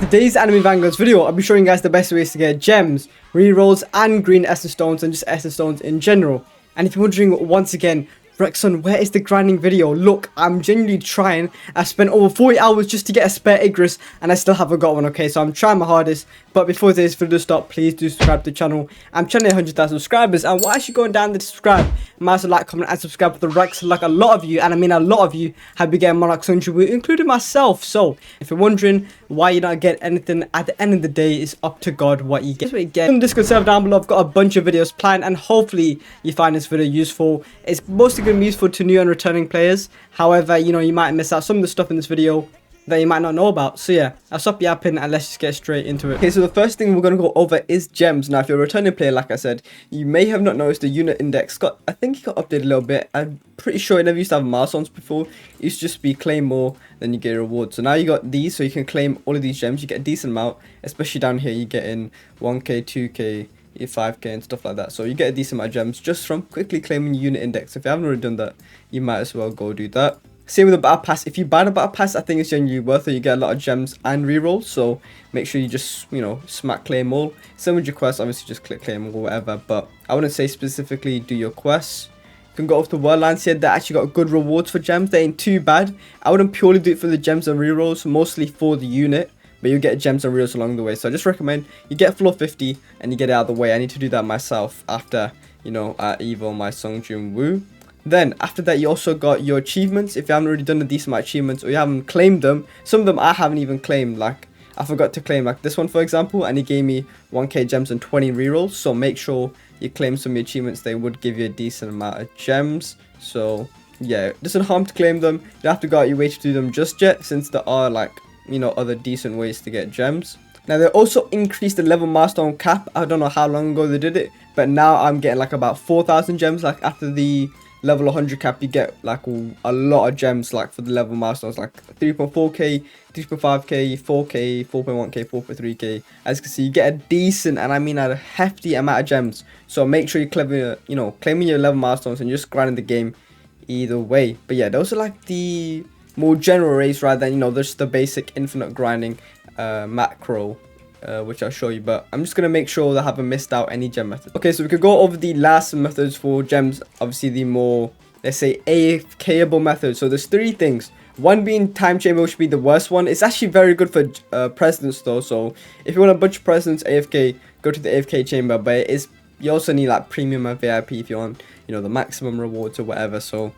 Today's Anime Vanguards video, I'll be showing you guys the best ways to get gems, rerolls, and green essence stones, and just essence stones in general. And if you're wondering once again, Rexon, where is the grinding video? Look, I'm genuinely trying. I spent over 40 hours just to get a spare Igris, and I still haven't got one, okay? So I'm trying my hardest. But before this video starts, please do subscribe to the channel. I'm trying to hit 100,000 subscribers, and while actually going down to subscribe, might as well like, comment, and subscribe for the Rex. Like a lot of you, and I mean a lot of you, have been getting Roblox Socials, including myself. So if you're wondering why you don't get anything at the end of the day, it's up to God what you get. In the Discord server down below, I've got a bunch of videos planned, and hopefully you find this video useful. It's mostly going to be useful to new and returning players. However, you know, you might miss out some of the stuff in this video that you might not know about. So yeah, I'll stop yapping and let's just get straight into it. Okay, so the first thing we're going to go over is gems. Now, if you're a returning player, like I said, you may have not noticed the unit index I think it got updated a little bit. I'm pretty sure it never used to have milestones before. It used to just be claim more, then you get a reward. So now you got these, so you can claim all of these gems. You get a decent amount, especially down here. You get in 1k, 2k, 5k and stuff like that. So you get a decent amount of gems just from quickly claiming unit index. If you haven't already done that, you might as well go do that. Same with the battle pass. If you buy the battle pass, I think it's genuinely worth it. You get a lot of gems and rerolls, so make sure you just, you know, smack claim all. Same with your quests, obviously just click claim or whatever, but I wouldn't say specifically do your quests. You can go off the world lines here. They actually got good rewards for gems. They ain't too bad. I wouldn't purely do it for the gems and rerolls, mostly for the unit, but you get gems and rerolls along the way. So I just recommend you get floor 50 and you get it out of the way. I need to do that myself after, you know, Evo my Songjun Woo. Then after that, you also got your achievements. If you haven't already done a decent amount of achievements or you haven't claimed them, some of them I haven't even claimed. Like I forgot to claim, like this one for example, and he gave me 1k gems and 20 rerolls. So make sure you claim some of your achievements. They would give you a decent amount of gems. So yeah, it doesn't harm to claim them. You don't have to go out your way to do them just yet, since there are, like, you know, other decent ways to get gems. Now they also increased the level milestone cap. I don't know how long ago they did it, but now I'm getting like about 4,000 gems. Like after the level 100 cap, you get like a lot of gems, like for the level milestones, like 3.4k, 3.5k, 4k, 4.1k, 4.3k. As you can see, you get a decent, and I mean a hefty amount of gems. So make sure you claiming your level milestones and just grinding the game either way. But yeah, those are like the more general ways rather than, you know, just the basic infinite grinding macro, which I'll show you, but I'm just going to make sure that I haven't missed out any gem methods. Okay, so we could go over the last methods for gems, obviously the more, let's say, AFKable methods. So there's three things. One being time chamber, which would be the worst one. It's actually very good for presidents though, so if you want a bunch of presidents AFK, go to the AFK chamber, but you also need like premium and VIP if you want, you know, the maximum rewards or whatever. So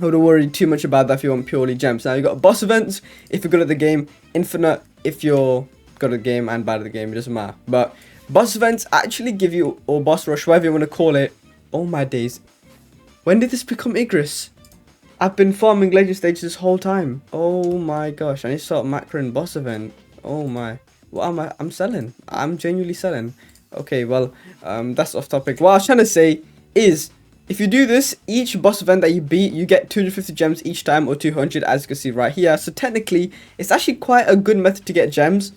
I wouldn't worry too much about that if you want purely gems. Now you got boss events if you're good at the game, infinite if you're good at the game, and bad at the game, it doesn't matter. But boss events actually give you, or boss rush, whatever you want to call it. Oh my days, when did this become Igris? I've been farming legend stages this whole time. Oh my gosh, I need to start macroing boss event. Oh my, what am I'm selling. I'm genuinely selling. Okay, well, that's off topic. What I was trying to say is, if you do this, each boss event that you beat, you get 250 gems each time, or 200, as you can see right here. So technically, it's actually quite a good method to get gems.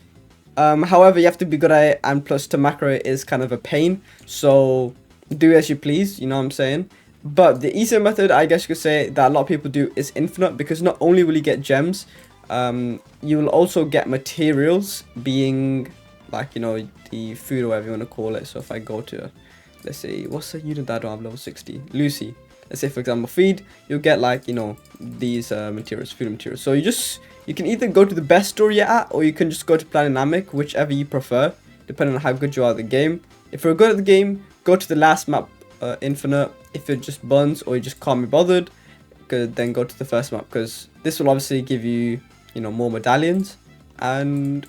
However, you have to be good at it, and plus to macro it is kind of a pain. So do as you please, you know what I'm saying? But the easier method, I guess you could say, that a lot of people do is infinite, because not only will you get gems, you will also get materials, being like, you know, the food or whatever you want to call it. So if I go to, let's say, what's the unit that I don't have level 60? Lucy. Let's say, for example, feed, you'll get like, you know, these materials, food materials. So you can either go to the best store you're at, or you can just go to Dynamic, whichever you prefer, depending on how good you are at the game. If you're good at the game, go to the last map, Infinite. If you're just buns or you just can't be bothered, then go to the first map, because this will obviously give you, you know, more medallions. And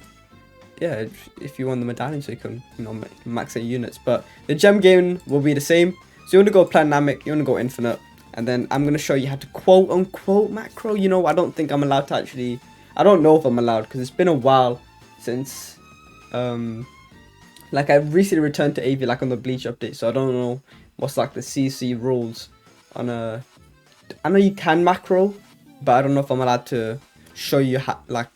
yeah, if you want the medallions, so you can, you know, max out units. But the gem gain will be the same. So you want to go Dynamic, you want to go Infinite, and then I'm going to show you how to quote unquote macro. You know, I don't think I'm allowed to actually, I don't know if I'm allowed, because it's been a while since, like I recently returned to AV, like on the Bleach update, so I don't know what's like the CC rules on I know you can macro, but I don't know if I'm allowed to show you how, like,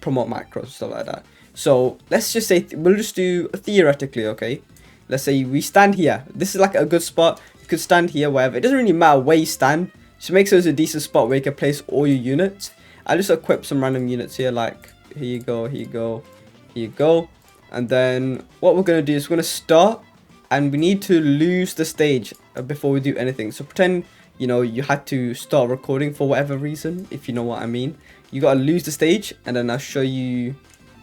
promote macros and stuff like that. So let's just say, we'll just do theoretically, okay? Let's say we stand here. This is like a good spot. You could stand here, wherever. It doesn't really matter where you stand. Just make sure it's a decent spot where you can place all your units. I just equip some random units here, like here you go, Here you go. And then what we're going to do is we're going to start, and we need to lose the stage before we do anything. So pretend, you know, you had to start recording for whatever reason, if you know what I mean. You got to lose the stage, and then I'll show you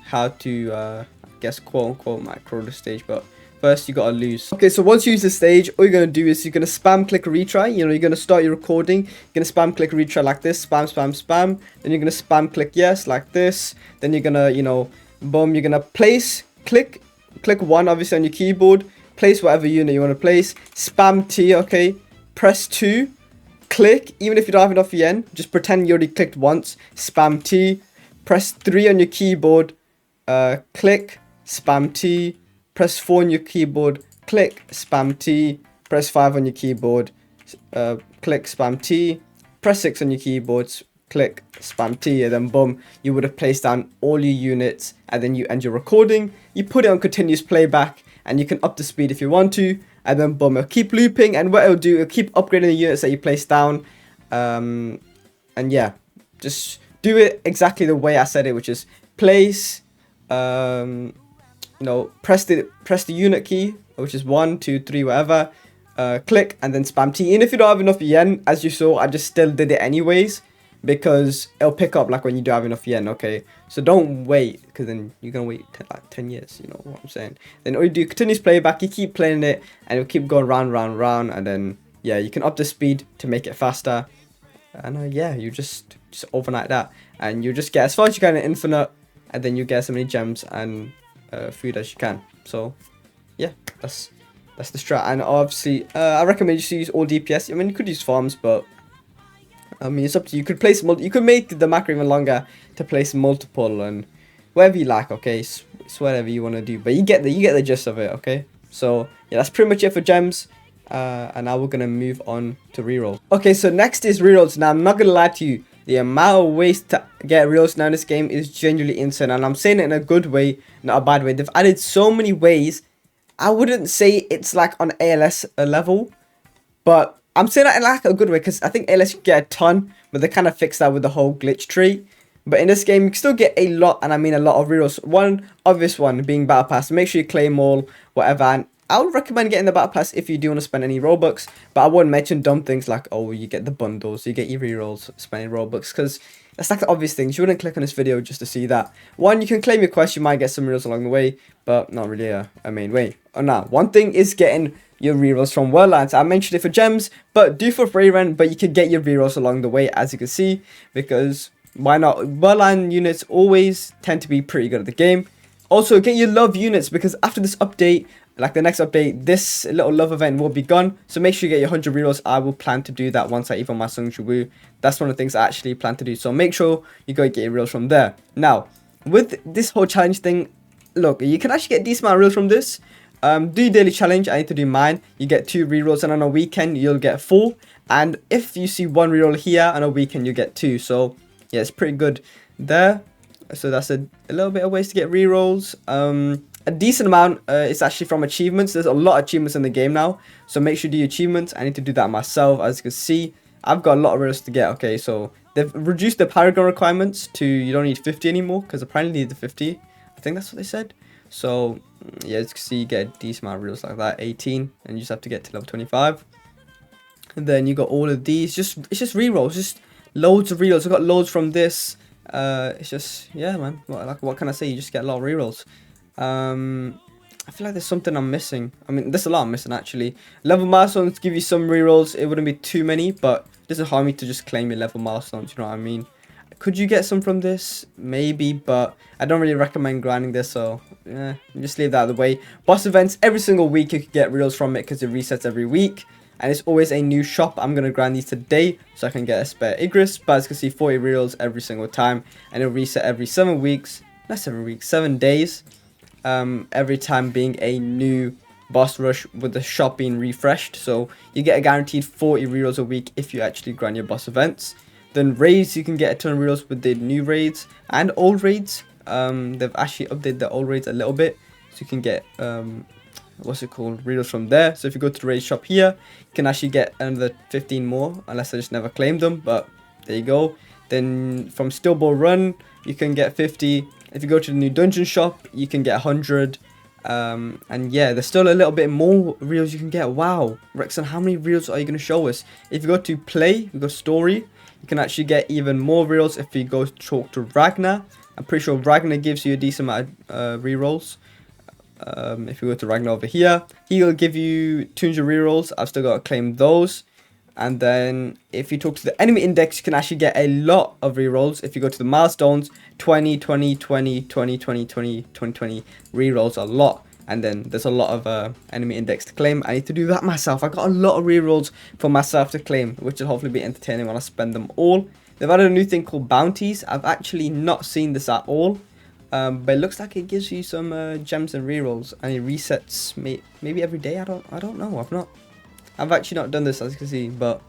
how to, I guess, quote unquote, micro the stage, but first you gotta lose. Okay, so once you use the stage, all you're gonna do is you're gonna spam click retry. You know, you're gonna start your recording, you're gonna spam click retry like this, spam spam spam. Then you're gonna spam click yes like this. Then you're gonna, you know, boom, you're gonna place click 1 obviously on your keyboard, place whatever unit you want to place, spam T, okay, press 2, click, even if you don't have enough yen, just pretend you already clicked once, spam T, press 3 on your keyboard, click, spam T, press 4 on your keyboard, click, spam T, press 5 on your keyboard, click, spam T, press 6 on your keyboard, click, spam T, and then boom, you would have placed down all your units, and then you end your recording, you put it on continuous playback, and you can up the speed if you want to, and then boom, it'll keep looping, and what it'll do, it'll keep upgrading the units that you place down, and yeah, just do it exactly the way I said it, which is place, you know, press the unit key, which is 1, 2, 3, whatever, click, and then spam T. And if you don't have enough yen, as you saw, I just still did it anyways, because it'll pick up like when you do have enough yen, okay? So don't wait, because then you're gonna wait like 10 years, you know what I'm saying? Then all you do, continuous playback, you keep playing it, and it'll keep going round, and then, yeah, you can up the speed to make it faster, and yeah, you just overnight that, and you just get as far as you can in infinite, and then you get as many gems and food as you can. So yeah, that's the strat. And obviously I recommend you to use all DPS. I mean, you could use farms, but I mean, it's up to you. You could place you could make the macro even longer to place multiple and whatever you like, okay? It's whatever you want to do, but you get the gist of it, okay? So yeah, that's pretty much it for gems. And now we're gonna move on to rerolls. Okay, so next is rerolls. Now I'm not gonna lie to you, the amount of ways to get rerolls now in this game is genuinely insane, and I'm saying it in a good way, not a bad way. They've added so many ways. I wouldn't say it's like on ALS level, but I'm saying that in like a good way, because I think ALS you get a ton, but they kind of fixed that with the whole glitch tree. But in this game, you can still get a lot, and I mean a lot of rerolls. One obvious one being Battle Pass. Make sure you claim all, whatever, and I would recommend getting the Battle Pass if you do want to spend any Robux, but I wouldn't mention dumb things like, oh, you get the bundles, you get your rerolls, spending Robux, because that's like the obvious things. You wouldn't click on this video just to see that. One, you can claim your quest, you might get some rerolls along the way, but not really a main way. Oh, no, one thing is getting your rerolls from Worldlands. I mentioned it for gems, but do for Rayren, but you could get your rerolls along the way, as you can see, because why not? Worldland units always tend to be pretty good at the game. Also, get your love units, because after this update, like the next update, this little love event will be gone. So make sure you get your 100 rerolls. I will plan to do that once I evolve my Sung Wu. That's one of the things I actually plan to do. So make sure you go get your rerolls from there. Now, with this whole challenge thing, look, you can actually get a decent amount of rerolls from this. Do your daily challenge. I need to do mine. You get 2 rerolls, and on a weekend you'll get 4. And if you see 1 reroll here, on a weekend you get 2. So yeah, it's pretty good there. So that's a little bit of ways to get rerolls. A decent amount is actually from achievements. There's a lot of achievements in the game now, so make sure you do your achievements. I need to do that myself. As you can see, I've got a lot of rerolls to get. Okay, so they've reduced the paragon requirements to you don't need 50 anymore, because apparently you need the 50. I think that's what they said. So yeah, as you can see, you get a decent amount of rerolls like that, 18, and you just have to get to level 25. And then you got all of these. It's just rerolls, just loads of rerolls. I got loads from this. It's just, yeah, man, what can I say? You just get a lot of rerolls. I feel like there's something I'm missing. I mean, there's a lot I'm missing actually. Level milestones give you some rerolls. It wouldn't be too many, but it doesn't harm me to just claim your level milestones, you know what I mean? Could you get some from this? Maybe, but I don't really recommend grinding this, so yeah, just leave that out of the way. Boss events, every single week you could get rerolls from it, because it resets every week. And it's always a new shop. I'm going to grind these today so I can get a spare Igris. But as you can see, 40 rerolls every single time. And it'll reset every 7 weeks. Not 7 weeks, 7 days. Every time being a new boss rush with the shop being refreshed. So you get a guaranteed 40 rerolls a week if you actually grind your boss events. Then raids, you can get a ton of rerolls with the new raids and old raids. They've actually updated the old raids a little bit. So you can get... what's it called, rerolls from there. So if you go to the raid shop here, you can actually get another 15 more, unless I just never claimed them, but there you go. Then from Stillball Run, you can get 50, If you go to the new dungeon shop, you can get 100. And yeah, there's still a little bit more reels you can get. Wow, Rexon, how many reels are you going to show us? If you go to play, you go story, you can actually get even more reels. If you go talk to Ragnar, I'm pretty sure Ragnar gives you a decent amount of rerolls. If you go to Ragnar over here, he'll give you 200 rerolls. I've still got to claim those. And then if you talk to the enemy index, you can actually get a lot of rerolls. If you go to the milestones, 20, 20, 20, 20, 20, 20, 20, 20 rerolls a lot. And then there's a lot of enemy index to claim. I need to do that myself. I got a lot of rerolls for myself to claim, which will hopefully be entertaining when I spend them all. They've added a new thing called bounties. I've actually not seen this at all. But it looks like it gives you some gems and rerolls, and it resets maybe every day. I don't know. I've actually not done this, as you can see, but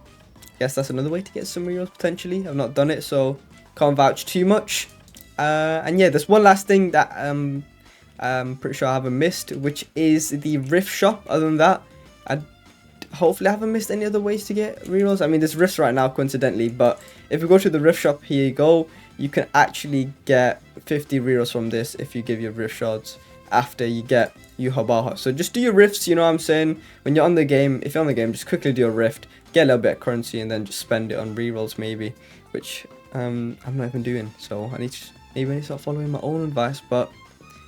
I guess that's another way to get some rerolls potentially. I've not done it, so can't vouch too much. And yeah, there's one last thing that I'm pretty sure I haven't missed, which is the Rift shop. Other than that, hopefully I haven't missed any other ways to get rerolls. I mean, there's rifts right now, coincidentally, but if you go to the Rift shop, here you go. You can actually get 50 rerolls from this if you give your rift shards after you get Yuhabaha. So just do your rifts, you know what I'm saying? When you're on the game, if you're on the game, just quickly do a rift, get a little bit of currency, and then just spend it on rerolls maybe, which I'm not even doing. So maybe I need to start following my own advice. But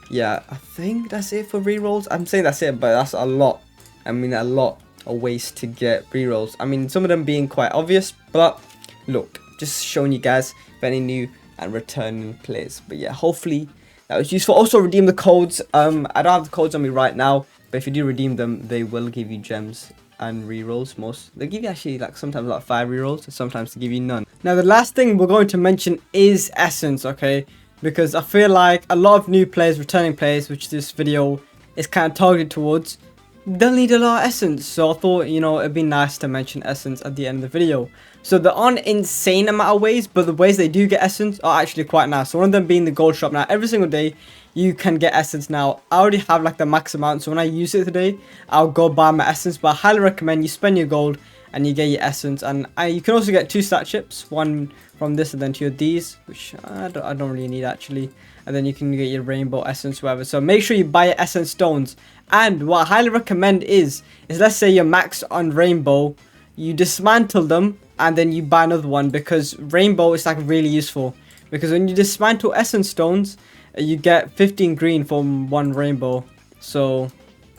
yeah, I think that's it for rerolls. I'm saying that's it, but that's a lot. I mean, a lot of ways to get rerolls. I mean, some of them being quite obvious, but look, just showing you guys if any new and returning players. But yeah, hopefully that was useful. Also, redeem the codes. I don't have the codes on me right now, but if you do redeem them, they will give you gems and rerolls. They give you actually like sometimes like 5 rerolls, sometimes they give you none. Now the last thing we're going to mention is essence, okay? Because I feel like a lot of new players, returning players, which this video is kind of targeted towards, they'll need a lot of essence. So I thought, you know, it'd be nice to mention essence at the end of the video. So there aren't insane amount of ways, but the ways they do get essence are actually quite nice. So one of them being the gold shop. Now every single day you can get essence. Now I already have like the max amount, so when I use it today, I'll go buy my essence. But I highly recommend you spend your gold and you get your essence. And you can also get 2 stat chips, one from this and then 2 of these, which I don't really need actually. And then you can get your rainbow essence, whatever. So make sure you buy your essence stones. And what I highly recommend is let's say you're max on rainbow, you dismantle them and then you buy another one, because rainbow is like really useful. Because when you dismantle essence stones, you get 15 green from 1 rainbow. So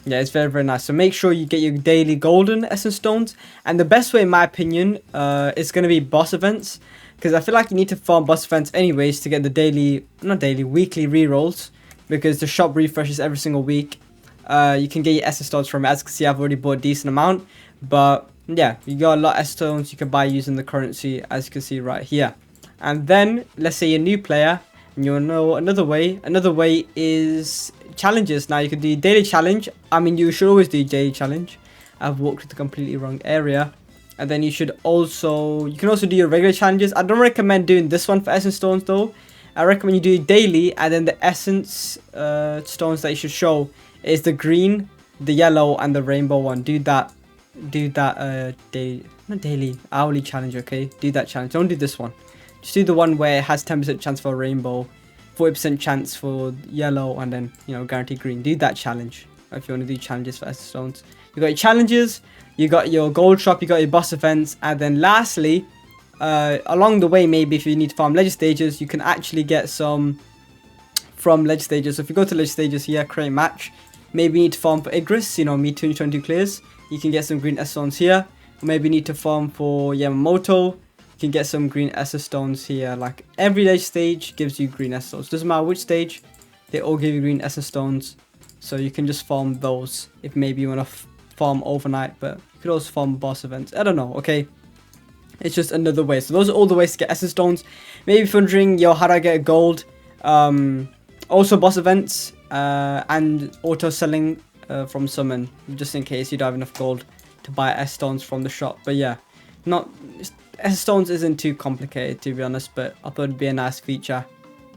yeah, it's very, very nice. So make sure you get your daily golden essence stones. And the best way, in my opinion, is going to be boss events. Because I feel like you need to farm boss events anyways to get the weekly rerolls. Because the shop refreshes every single week. You can get your essence stones from it. As you can see, I've already bought a decent amount. But yeah, you got a lot of essence stones you can buy using the currency, as you can see right here. And then, let's say you're a new player, and you'll know another way. Another way is challenges. Now, you can do daily challenge. I mean, you should always do daily challenge. I've walked to the completely wrong area. And then you can also do your regular challenges. I don't recommend doing this one for essence stones though. I recommend you do it daily, and then the essence stones that you should show is the green, the yellow, and the rainbow one. Do that hourly challenge, okay? Do that challenge. Don't do this one. Just do the one where it has 10% chance for a rainbow, 40% chance for yellow, and then, you know, guaranteed green. Do that challenge if you want to do challenges for essence stones. You got your challenges, you got your gold shop, you got your boss events, and then lastly, along the way, maybe if you need to farm legend stages, you can actually get some from legend stages. So if you go to legend stages here, create match, maybe you need to farm for Igris, you know, me 222 clears, you can get some green essence stones here. Or maybe you need to farm for Yamamoto, you can get some green essence stones here. Like every legend stage gives you green essence stones. Doesn't matter which stage, they all give you green essence stones. So you can just farm those if maybe you want to farm overnight, but you could also farm boss events. I don't know, okay? It's just another way. So those are all the ways to get essence stones. Maybe if you're wondering, yo, how do I get gold? Also boss events and auto selling from summon, just in case you don't have enough gold to buy essence stones from the shop. But yeah, essence stones isn't too complicated, to be honest, but I thought it'd be a nice feature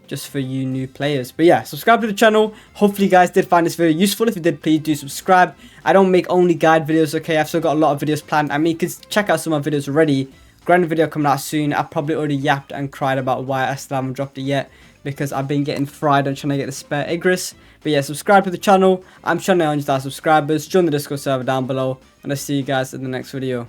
just for you new players. But yeah, subscribe to the channel. Hopefully you guys did find this video useful. If you did, please do subscribe. I don't make only guide videos, okay? I've still got a lot of videos planned. I mean, you can check out some of my videos already. Grand video coming out soon. I've probably already yapped and cried about why I still haven't dropped it yet. because I've been getting fried on trying to get the spare Igris. But yeah, subscribe to the channel. I'm trying to 100,000 subscribers. Join the Discord server down below, and I'll see you guys in the next video.